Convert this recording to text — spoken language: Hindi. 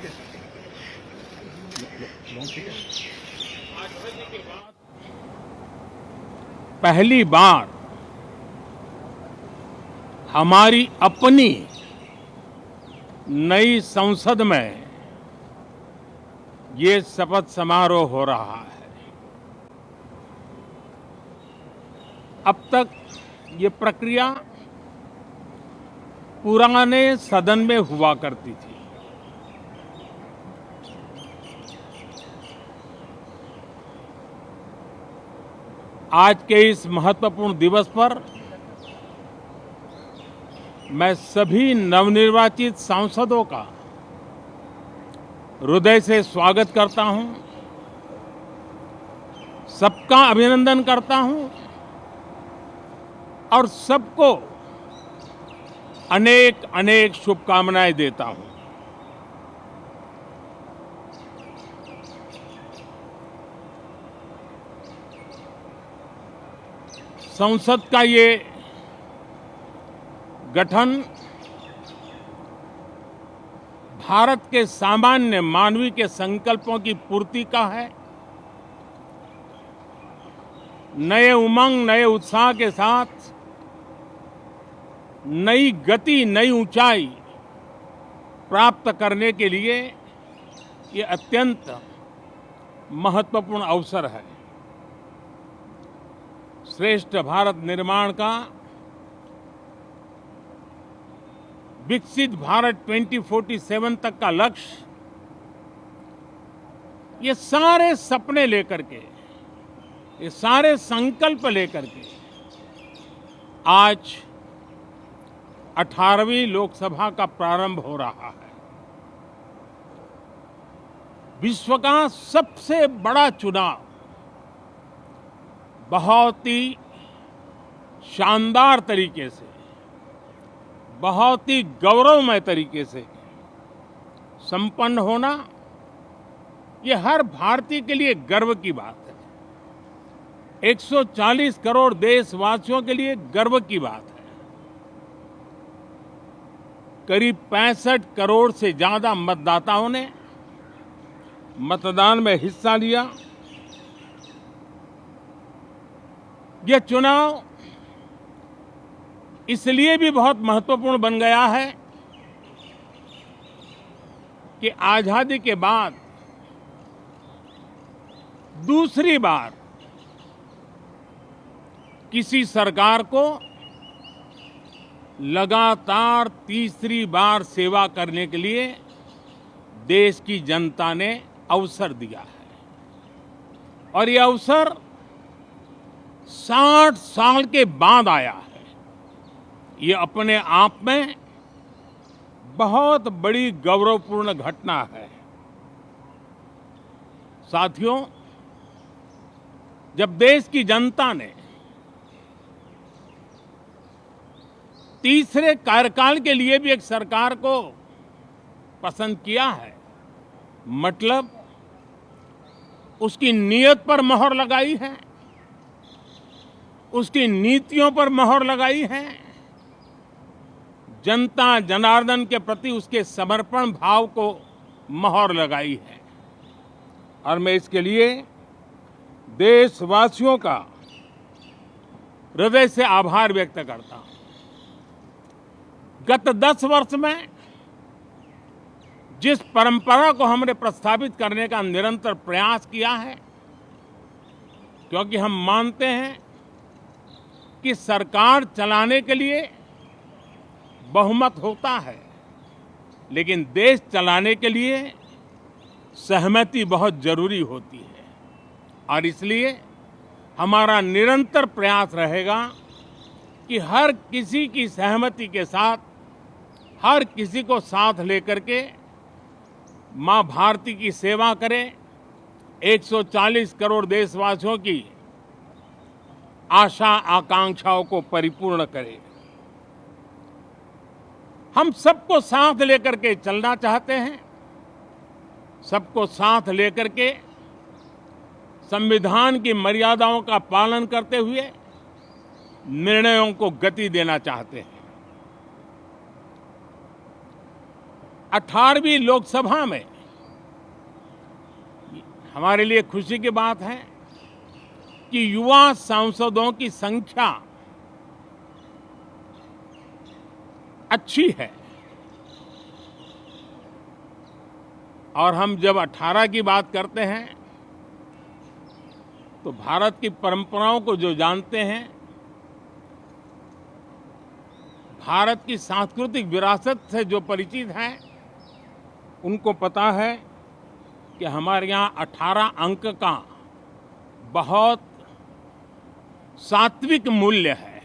ठीक है, ठीक है। पहली बार हमारी अपनी नई संसद में ये शपथ समारोह हो रहा है। अब तक ये प्रक्रिया पुराने सदन में हुआ करती थी। आज के इस महत्वपूर्ण दिवस पर मैं सभी नवनिर्वाचित सांसदों का हृदय से स्वागत करता हूं, सबका अभिनंदन करता हूं और सबको अनेक अनेक शुभकामनाएं देता हूं। संसद का ये गठन भारत के सामान्य मानवीय के संकल्पों की पूर्ति का है। नए उमंग, नए उत्साह के साथ नई गति, नई ऊंचाई प्राप्त करने के लिए ये अत्यंत महत्वपूर्ण अवसर है। श्रेष्ठ भारत निर्माण का, विकसित भारत 2047 तक का लक्ष्य, ये सारे सपने लेकर के, ये सारे संकल्प लेकर के आज 18वीं लोकसभा का प्रारंभ हो रहा है। विश्व का सबसे बड़ा चुनाव बहुत ही शानदार तरीके से, बहुत ही गौरवमय तरीके से संपन्न होना, ये हर भारतीय के लिए गर्व की बात है। 140 करोड़ देशवासियों के लिए गर्व की बात है। करीब 65 करोड़ से ज्यादा मतदाताओं ने मतदान में हिस्सा लिया। यह चुनाव इसलिए भी बहुत महत्वपूर्ण बन गया है कि आजादी के बाद दूसरी बार किसी सरकार को लगातार तीसरी बार सेवा करने के लिए देश की जनता ने अवसर दिया है और यह अवसर 60 साल के बाद आया है। ये अपने आप में बहुत बड़ी गौरवपूर्ण घटना है। साथियों, जब देश की जनता ने तीसरे कार्यकाल के लिए भी एक सरकार को पसंद किया है, मतलब उसकी नीयत पर मोहर लगाई है, उसकी नीतियों पर मोहर लगाई है, जनता जनार्दन के प्रति उसके समर्पण भाव को मोहर लगाई है। और मैं इसके लिए देशवासियों का हृदय से आभार व्यक्त करता हूं। गत 10 वर्ष में जिस परंपरा को हमने प्रस्थापित करने का निरंतर प्रयास किया है, क्योंकि हम मानते हैं कि सरकार चलाने के लिए बहुमत होता है, लेकिन देश चलाने के लिए सहमति बहुत जरूरी होती है। और इसलिए हमारा निरंतर प्रयास रहेगा कि हर किसी की सहमति के साथ, हर किसी को साथ लेकर के मां भारती की सेवा करें, 140 करोड़ देशवासियों की आशा आकांक्षाओं को परिपूर्ण करें। हम सबको साथ लेकर के चलना चाहते हैं, सबको साथ लेकर के संविधान की मर्यादाओं का पालन करते हुए निर्णयों को गति देना चाहते हैं। 18वीं लोकसभा में हमारे लिए खुशी की बात है कि युवा सांसदों की संख्या अच्छी है। और हम जब 18 की बात करते हैं तो भारत की परंपराओं को जो जानते हैं, भारत की सांस्कृतिक विरासत से जो परिचित हैं, उनको पता है कि हमारे यहाँ 18 अंक का बहुत सात्विक मूल्य है।